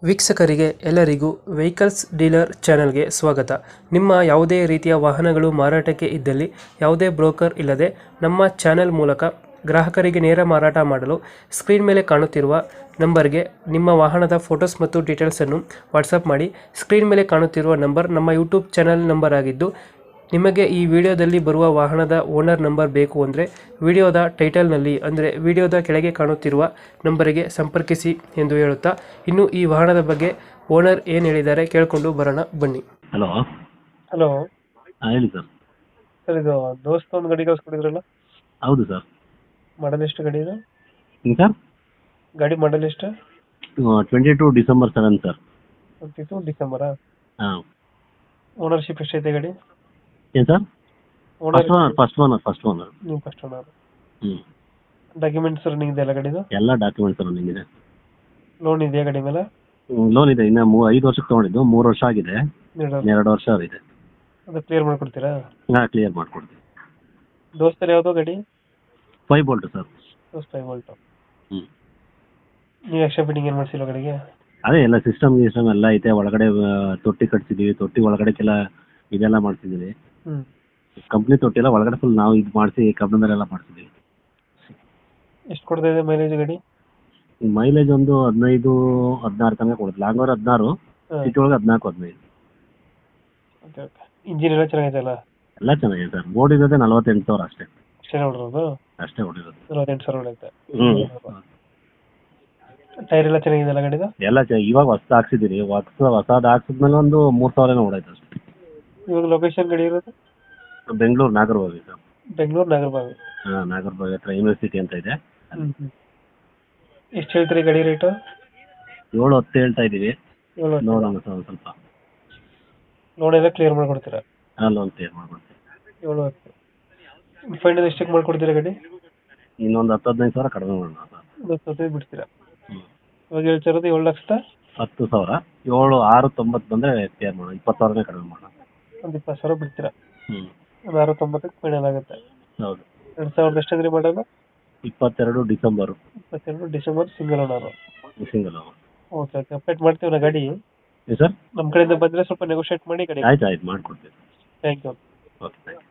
ವೀಕ್ಷಕರಿಗೆ ಎಲ್ಲರಿಗೂ vehicles dealer ಚಾನೆಲ್ಗೆ ಸ್ವಾಗತ. ನಿಮ್ಮ ಯಾವುದೇ ರೀತಿಯ ವಾಹನಗಳು ಮಾರಾಟಕ್ಕೆ ಇದ್ದಲ್ಲಿ ಯಾವುದೇ ಬ್ರೋಕರ್ ಇಲ್ಲದೆ ನಮ್ಮ ಚಾನೆಲ್ ಮೂಲಕ ಗ್ರಾಹಕರಿಗೆ ನೇರ ಮಾರಾಟ ಮಾಡಲು ಸ್ಕ್ರೀನ್ ಮೇಲೆ ಕಾಣುತ್ತಿರುವ ನಂಬರ್ಗೆ ನಿಮ್ಮ ವಾಹನದ ಫೋಟೋಸ್ ಮತ್ತು ಡೀಟೇಲ್ಸನ್ನು ವಾಟ್ಸಪ್ ಮಾಡಿ. ಸ್ಕ್ರೀನ್ ಮೇಲೆ ಕಾಣುತ್ತಿರುವ ನಂಬರ್ ನಮ್ಮ ಯೂಟ್ಯೂಬ್ ಚಾನೆಲ್ ನಂಬರ್ ಆಗಿದ್ದು, ನಿಮಗೆ ಈ ವಿಡಿಯೋದಲ್ಲಿ ಬರುವ ವಾಹನದ ಓನರ್ ನಂಬರ್ ಬೇಕು ಅಂದರೆ ವಿಡಿಯೋದ ಟೈಟಲ್ನಲ್ಲಿ ಅಂದರೆ ವಿಡಿಯೋದ ಕೆಳಗೆ ಕಾಣುತ್ತಿರುವ ನಂಬರಿಗೆ ಸಂಪರ್ಕಿಸಿ ಎಂದು ಹೇಳುತ್ತಾ, ಇನ್ನು ಈ ವಾಹನದ ಬಗ್ಗೆ ಓನರ್ ಏನು ಹೇಳಿದ್ದಾರೆ ಕೇಳಿಕೊಂಡು ಬರೋಣ ಬನ್ನಿ. ಹಲೋ. ಹಲೋ ಹೇಳಿ ಸರ್. ಸರ್, ಇದು ದೋಸ್ತ ಒಂದು ಗಾಡಿ ಕಳ್ಸ್ಕೊಟ್ಟಿದ್ರಲ್ಲ, ಹೌದು ಸರ್. ಮಾಡಲ್ ಎಷ್ಟು ಗಾಡಿ ಇದು? ಏನು ಸರ್? ಗಾಡಿ ಮಾಡಲ್ ಎಷ್ಟು? 22 ಡಿಸೆಂಬರ್ 7 ಸರ್. 22 ಡಿಸೆಂಬರಾ? ಹಾಂ. ಓನರ್ಶಿಪ್ ಎಷ್ಟೈತೆ ಗಾಡಿ? ಏನು ಸರ್? First owner. ನೀವು ಫಸ್ಟ್ ಓನರ್. ಹ್ಞೂ. ಡಾಕ್ಯುಮೆಂಟ್ಸ್ ರನ್ನಿಂಗ್ ಇದೆ ಎಲ್ಲ ಗಾಡಿದು? ಎಲ್ಲ ಡಾಕ್ಯುಮೆಂಟ್ಸ್ ರನ್ನಿಂಗ್ ಇದೆ. ಲೋನ್ ಇದೆಯಾ ಗಾಡಿ ಮೇಲೆ? ಲೋನ್ ಇದೆ. ಇನ್ನು 5 ವರ್ಷಕ್ಕೆ ತೊಗೊಂಡಿದ್ದು, 3 ವರ್ಷ ಆಗಿದೆ, 2 ವರ್ಷ ಇದೆ. ಅದು ಕ್ಲಿಯರ್ ಮಾಡ್ಕೊಡ್ತೀರಾ? ಹಾಂ, ಕ್ಲಿಯರ್ ಮಾಡ್ಕೊಡ್ತೀವಿ. ದೋಸ್ತಲ್ಲಿ ಯಾವುದೋ ಗಾಡಿ? 5 ವೋಲ್ಟ್ ಸರ್. ದೋಸ್ತ 5 ವೋಲ್ಟು. ಹ್ಞೂ. ನೀವು ಎಕ್ಸ್ಟ್ರಾ ಫಿಟ್ಟಿಂಗ್ ಏನು ಮಾಡಿಸಿಲ್ಲ ಗಾಡಿಗೆ? ಅದೇ ಎಲ್ಲ ಸಿಸ್ಟಮ್ ಎಲ್ಲ ಐತೆ. ಒಳಗಡೆ ತೊಟ್ಟಿ ಕಟ್ಸಿದ್ದೀವಿ. ತೊಟ್ಟಿ ಒಳಗಡೆಗೆಲ್ಲ ಇದೆಲ್ಲ ಮಾಡ್ತಿದ್ದೀವಿ. ಹ್ಞೂ. ಕಂಪ್ನಿ ತೊಟ್ಟಿ ಎಲ್ಲ ಒಳಗಡೆ ಫುಲ್ ನಾವು ಇದು ಮಾಡಿಸಿ ಕಬ್ಬಿಣದಲ್ಲೆಲ್ಲ ಮಾಡ್ತಿದ್ದೀವಿ. ಎಷ್ಟು ಕೊಡ್ತಾ ಇದೆ ಮೈಲೇಜ್ ಗಾಡಿ? ಮೈಲೇಜ್ ಒಂದು 15-16 ತನಕ ಕೊಡುತ್ತೆ. ಲಾಂಗ್ ಓವರ್ 16, ಸಿಟಿ ಒಳಗೆ 14-15. Okay okay. ಇಂಜಿನ್ ಎಲ್ಲ ಚೆನ್ನಾಗಿದೆ ಅಲ್ಲ? ಎಲ್ಲ ಚೆನ್ನಾಗಿದೆ ಸರ್. ಓಡಿರೋದೇ 48,000 ಅಷ್ಟೇ. ಅಷ್ಟೇ ನೋಡಿರೋದು? ಅಷ್ಟೇ ಓಡಿರೋದು. 48,000 ಹೊಡೆಯುತ್ತೆ. ಹ್ಞೂ. ಟೈರ್ ಎಲ್ಲ ಚೆನ್ನಾಗಿದೆ ಅಲ್ಲ ಗಾಡಿದು? ಎಲ್ಲ ಇವಾಗ ಹೊಸ್ದು ಹಾಕ್ಸಿದ್ದೀರಿ. ಹೊಸದು ಹಾಕ್ಸಿದ್ಮೇಲೆ ಒಂದು 3,000 ಓಡಾಯ್ತು ಅಷ್ಟೇ. ಇವಾಗ ಲೊಕೇಶನ್ ಗಾಡಿ ಇರೋದು? ಬೆಂಗಳೂರು ನಾಗರಬಾವಿ ಸರ್. ಬೆಂಗಳೂರು ನಾಗರಬಾವಿ? ಹಾಂ, ನಾಗರಬಾವಿ ಹತ್ರ ಯೂನಿವರ್ಸಿಟಿ ಅಂತ ಇದೆ. ಹ್ಞೂ. ಎಷ್ಟು ಹೇಳ್ತೀರಿ ಗಾಡಿ ರೇಟು? 7-10 ಹೇಳ್ತಾ ಇದ್ದೀವಿ. 7 ನೋಡೋಣ ಸರ್ ಒಂದು ಸ್ವಲ್ಪ. ಲೋನ್ ಎಲ್ಲ ಕ್ಲಿಯರ್ ಮಾಡ್ಕೊಡ್ತೀರಾ? ಹಾಂ, ಲೋನ್ ಕ್ಲಿಯರ್ ಮಾಡ್ಕೊಡ್ತೀವಿ. 7 ಫೈನಲ್ ಎಷ್ಟಕ್ಕೆ ಮಾಡ್ಕೊಡ್ತೀರಾ ಗಾಡಿ? ಇನ್ನೊಂದು 10-15 ಸಾವಿರ ಕಡಿಮೆ ಮಾಡೋಣ ಸರ್. 10 ಬಿಡ್ತೀರಾ? ಹ್ಞೂ. ಇವಾಗ ಹೇಳ್ತಿರೋದು 7,10,000. 7,690 ಬಂದರೆ ಕ್ಲಿಯರ್ ಮಾಡೋಣ. 20,000 ಕಡಿಮೆ ಮಾಡೋಣ. ಒಂದು 20,000 ಬಿಡ್ತೀರಾ? ಹ್ಞೂ. ಒಂದು 6,90ಕ್ಕೆ ಫೈನಲ್ ಆಗುತ್ತೆ. ಹೌದು. 2000 ಎಷ್ಟಂದ್ರೆ ಮಾಡೋದು? 22 December. 22 December single owner? Single owner. Okay okay. Update ಮಾಡ್ತೀವಿ ನಾ ಗಾಡಿ. ಏನು ಸರ್? ನಮ್ಮ ಕಡೆಯಿಂದ ಬಂದರೆ ಸ್ವಲ್ಪ ನೆಗೋಷಿಯೇಟ್ ಮಾಡಿ ಗಾಡಿ. ಆಯ್ತು ಮಾಡಿಕೊಡ್ತೀವಿ. Thank you. Okay, thank you.